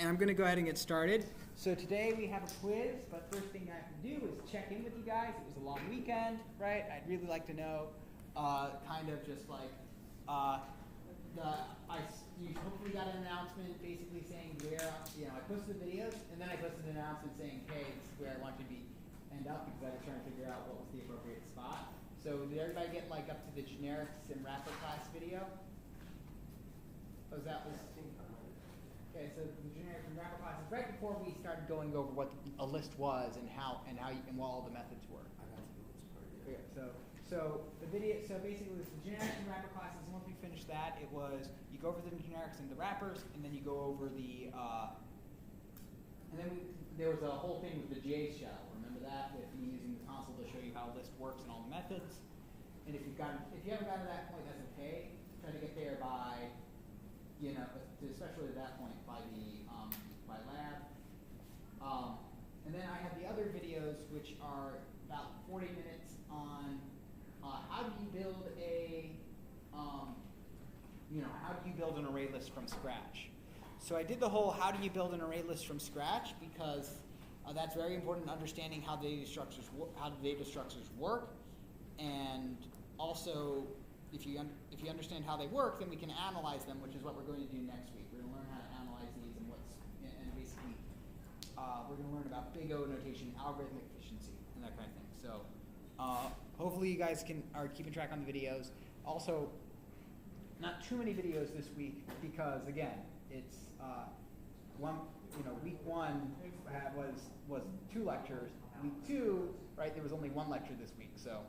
and I'm going to go ahead and get started. So today we have a quiz, but first thing I have to do is check in with you guys. It was a long weekend, right? I'd really like to know, kind of just like, you hopefully got an announcement basically saying where, I posted the videos, and then I posted an announcement saying, hey, this is where I want you to end up, because I was trying to figure out what was the appropriate spot. So did everybody get like up to the generics and wrapper class video? Okay, so the generic and wrapper class is right before we started going over what a list was and what all the methods were. Okay, so basically the generics and wrapper classes. Once we finished that, it was you go over the generics and the wrappers, and then you go over the there was a whole thing with the J shell. Remember that, with me using the console to show you how a list works and all the methods. And if you haven't gotten to that point, that's okay. Try to get there by, especially at that point, by lab. And then I have the other videos, which are about 40 minutes on how do you build an array list from scratch. So I did the whole how do you build an array list from scratch because that's very important in understanding how the data structures work, and also if you understand how they work, then we can analyze them, which is what we're going to do next week. We're going to learn how to analyze these and basically we're going to learn about big O notation, algorithmic efficiency, and that kind of thing. So hopefully you guys are keeping track on the videos. Also, not too many videos this week because again, it's week one was 2 lectures. Week 2, right, there was only 1 lecture this week, so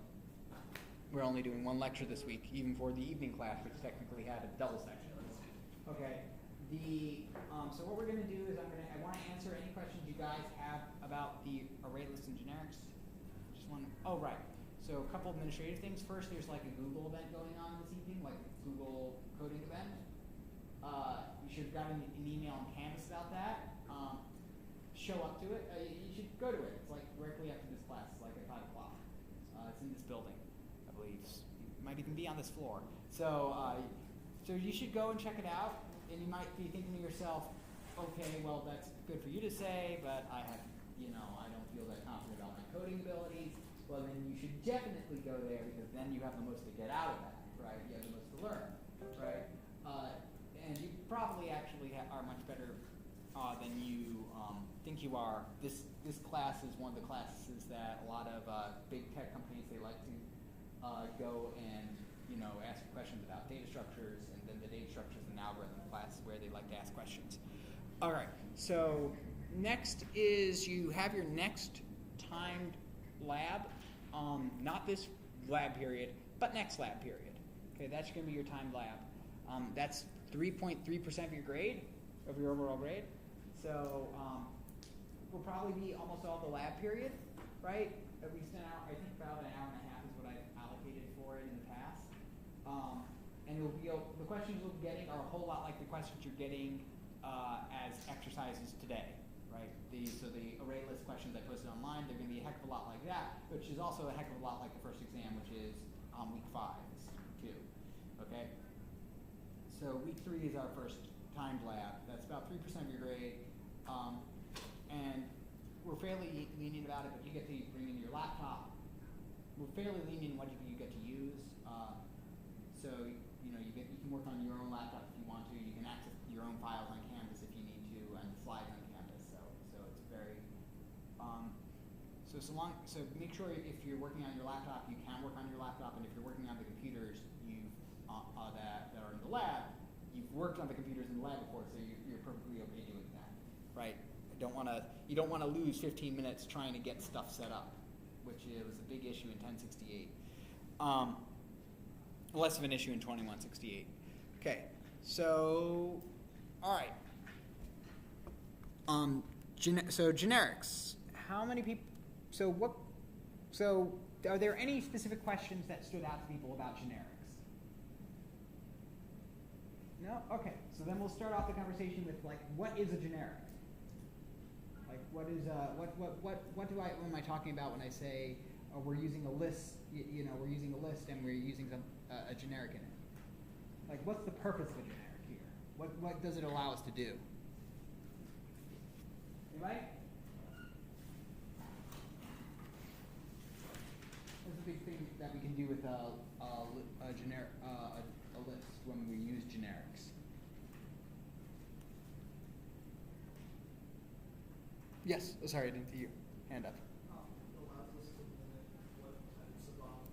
we're only doing 1 lecture this week, even for the evening class, which technically had a double section. Okay. So what we're going to do is I want to answer any questions you guys have about the array lists and generics. Right. So a couple administrative things. First, there's like a Google event going on this evening, like a Google coding event. You should have gotten an email on Canvas about that. Show up to it. You should go to it. It's like directly after this class. It's like at 5 o'clock. It's in this building, I believe. It might even be on this floor. So you should go and check it out. And you might be thinking to yourself, okay, well, that's good for you to say, but I don't feel that confident about my coding abilities. Well, then you should definitely go there because then you have the most to get out of that, right? You have the most to learn, right? And you probably actually are much better than you think you are. This class is one of the classes that a lot of big tech companies, they like to go and ask questions about data structures, and then the data structures and algorithm class where they like to ask questions. All right, so next is you have your next timed lab, not this lab period, but next lab period. Okay, that's going to be your timed lab. That's 3.3% of your grade, of your overall grade. So will probably be almost all the lab period, right? At least an hour. I think about an hour and a half is what I've allocated for it in the past. And the questions you'll be getting are a whole lot like the questions you're getting as exercises today, right? So the array list questions I posted online, they're going to be a heck of a lot like that, which is also a heck of a lot like the first exam, which is week 5, too. Okay? So week 3 is our first timed lab. That's about 3% of your grade. And we're fairly lenient about it, but you get to bring in your laptop. We're fairly lenient in what you get to use. So you can work on your own laptop if you want to. You can access your own files on Canvas if you need to, and slides on Canvas. So it's very so make sure if you're working on your laptop, you can work on your laptop, and if you're working on the computers that are in the lab, you've worked on the computers in the lab before, so you're perfectly okay doing that, right? You don't want to lose 15 minutes trying to get stuff set up, which was a big issue in 1068. Less of an issue in 2168. Okay, so all right. So generics. How many people? So are there any specific questions that stood out to people about generics? No? Okay. So then we'll start off the conversation with like, what is a generic? Like, what am I talking about when I say we're using a list? We're using a list and we're using a generic in it. Like, what's the purpose of a generic here? What does it allow us to do? Yes. Oh, sorry, I didn't see your hand up. Allows us to limit what types of things.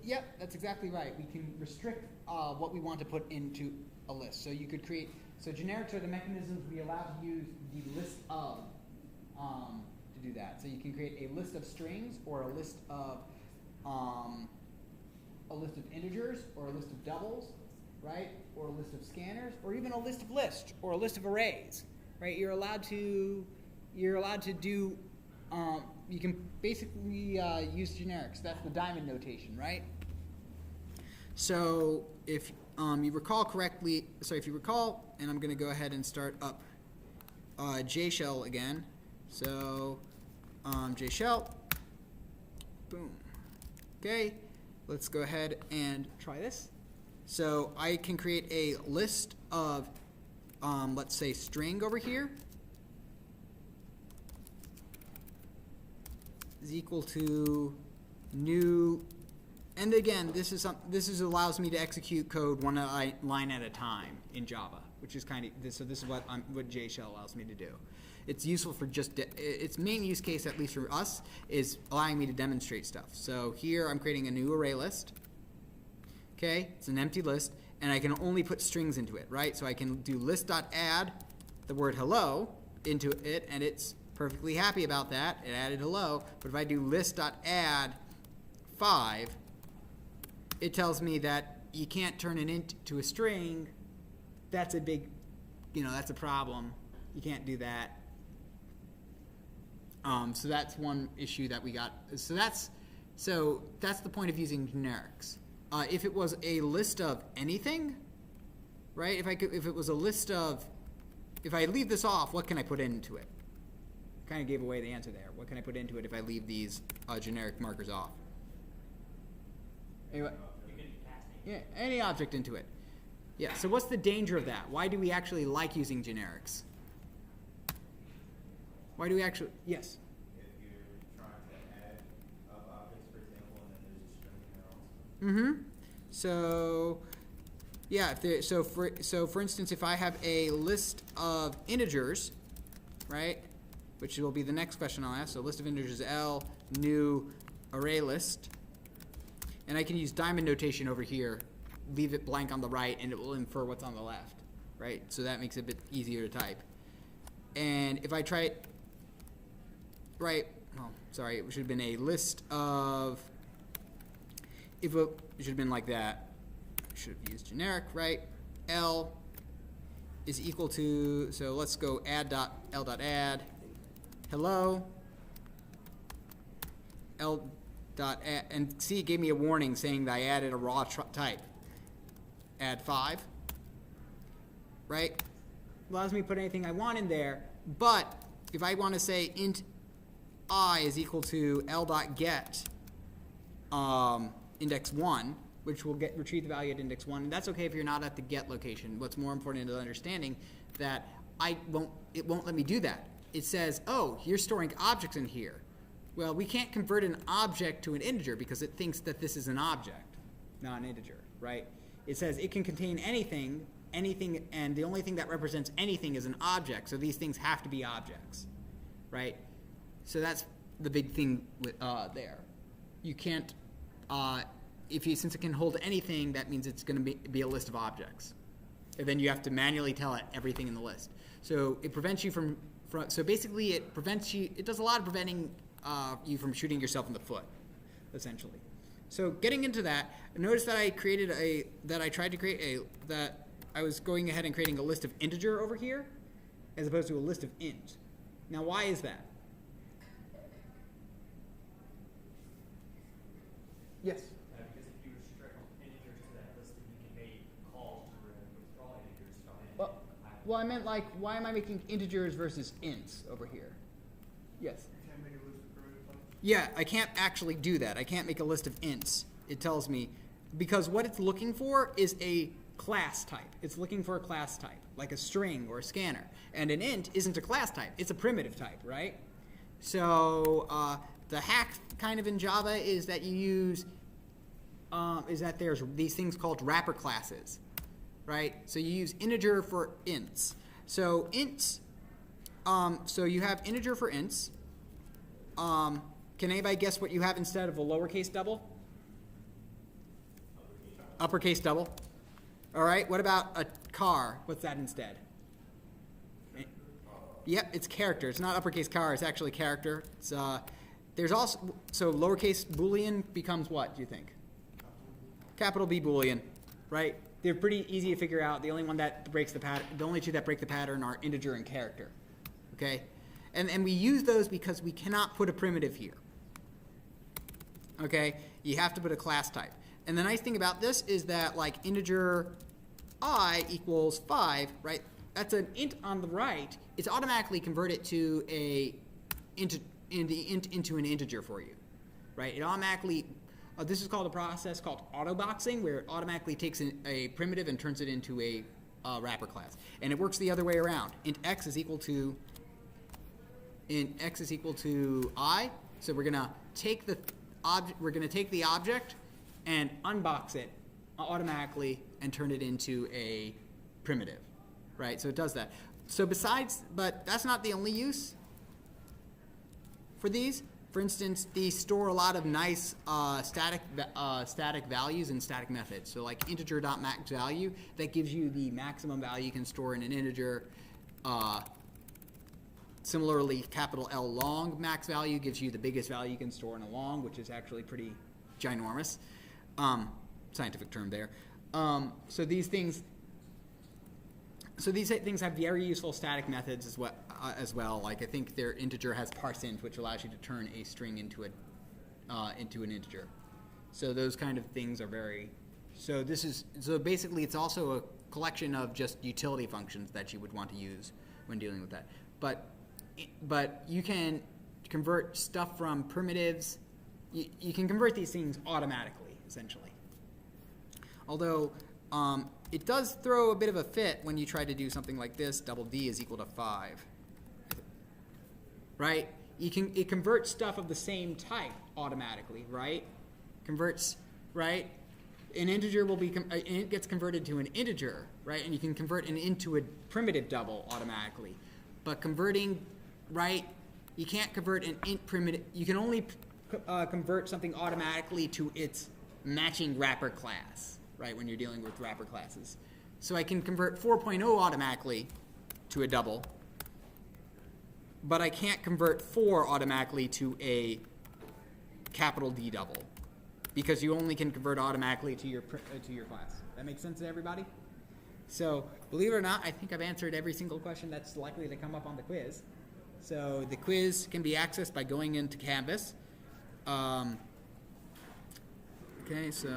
Yep, that's exactly right. We can restrict what we want to put into a list. So you could create, so generics are the mechanisms we allow to use the list of to do that. So you can create a list of strings or a list of integers or a list of doubles, right? Or a list of scanners, or even a list of lists or a list of arrays, right? You're allowed to do. You can basically use generics. That's the diamond notation, right? So if you recall correctly, and I'm going to go ahead and start up JShell again. So JShell, boom. Okay, let's go ahead and try this. So I can create a list of, let's say, string over here is equal to new, and again, this allows me to execute code one line at a time in Java, which is kind of so. This is what JShell allows me to do. It's useful for just its main use case, at least for us, is allowing me to demonstrate stuff. So here I'm creating a new array list. Okay, it's an empty list, and I can only put strings into it, right? So I can do list.add the word hello into it, and it's perfectly happy about that. It added hello. But if I do list.add 5, it tells me that you can't turn it into a string. That's a big, that's a problem. You can't do that. So that's one issue that we got. So that's the point of using generics. If it was a list of anything, right? If it was a list of, if I leave this off, what can I put into it? Kind of gave away the answer there. What can I put into it if I leave these generic markers off? Anyway, yeah, any object into it. Yeah. So what's the danger of that? Why do we actually like using generics? Why do we actually? Yes. If you're trying to add up objects, for example, and then there's a string there also. So, yeah. For instance, if I have a list of integers, right, which will be the next question I'll ask. So, list of integers L new array list, and I can use diamond notation over here. Leave it blank on the right, and it will infer what's on the left, right? So that makes it a bit easier to type. And if I try it, right? Oh, sorry. It should have been a list of. If it should have been like that. I should have used generic, right? L is equal to. So let's go add.l.add. Hello. L.add, and see, it gave me a warning saying that I added a raw type. Add 5, right? Allows me to put anything I want in there, but if I want to say int I is equal to l.get index 1, which will retrieve the value at index 1, and that's okay if you're not at the get location. What's more important is understanding that it won't let me do that. It says, oh, you're storing objects in here. Well, we can't convert an object to an integer because it thinks that this is an object, not an integer, right? It says it can contain anything, and the only thing that represents anything is an object, so these things have to be objects, right? So that's the big thing with, there. You can't, since it can hold anything, that means it's going to be a list of objects. And then you have to manually tell it everything in the list. So it prevents you from so basically it does a lot of preventing you from shooting yourself in the foot, essentially. So getting into that, notice that I was going ahead and creating a list of integer over here, as opposed to a list of int. Now, why is that? Yes? Because if you restrict integers to that list, then you can make calls to withdraw integers from it. Well, I meant like, why am I making integers versus ints over here? Yes? Can't make a list of primitive types. Yeah, I can't actually do that. I can't make a list of ints. It tells me, because what it's looking for is a class type. It's looking for a class type, like a string or a scanner. And an int isn't a class type. It's a primitive type, right? So the hack kind of in Java is that you use, there's these things called wrapper classes, right? So you use integer for ints. So ints So you have integer for ints. Can anybody guess what you have instead of a lowercase double? Uppercase double. All right. What about a car? What's that instead? Yep, it's character. It's not uppercase car. It's actually character. It's there's also so lowercase Boolean becomes what? Do you think? Capital B Boolean, right? They're pretty easy to figure out. The only one that breaks the pattern, the only two that break the pattern are integer and character. Okay, and we use those because we cannot put a primitive here. Okay, you have to put a class type. And the nice thing about this is that like integer I equals 5, right? That's an int on the right. It's automatically converted to into an integer for you, right? It automatically, this is called a process called autoboxing, where it automatically takes a primitive and turns it into a wrapper class. And it works the other way around. Int x is equal to I. So we're gonna take the object and unbox it automatically and turn it into a primitive, right? So it does that. So but that's not the only use for these. For instance, these store a lot of nice static values and static methods. So like integer.maxValue, that gives you the maximum value you can store in an integer. Similarly, capital L long max value gives you the biggest value you can store in a long, which is actually pretty ginormous. Scientific term there. So these things have very useful static methods as well. Like I think their integer has parseInt, which allows you to turn a string into an integer. So those kind of things are very. So basically it's also a collection of just utility functions that you would want to use when dealing with that. But you can convert stuff from primitives. You can convert these things automatically, essentially. Although it does throw a bit of a fit when you try to do something like this, double D is equal to 5. Right? It converts stuff of the same type automatically, right? Converts, right? An integer will be, int gets converted to an integer, right? And you can convert an int to a primitive double automatically. But converting, right, you can't convert an int primitive, you can only convert something automatically to its matching wrapper class, right, when you're dealing with wrapper classes. So I can convert 4.0 automatically to a double, but I can't convert 4 automatically to a capital D double, because you only can convert automatically to your class. That makes sense to everybody? So believe it or not, I think I've answered every single question that's likely to come up on the quiz. So the quiz can be accessed by going into Canvas. Okay, so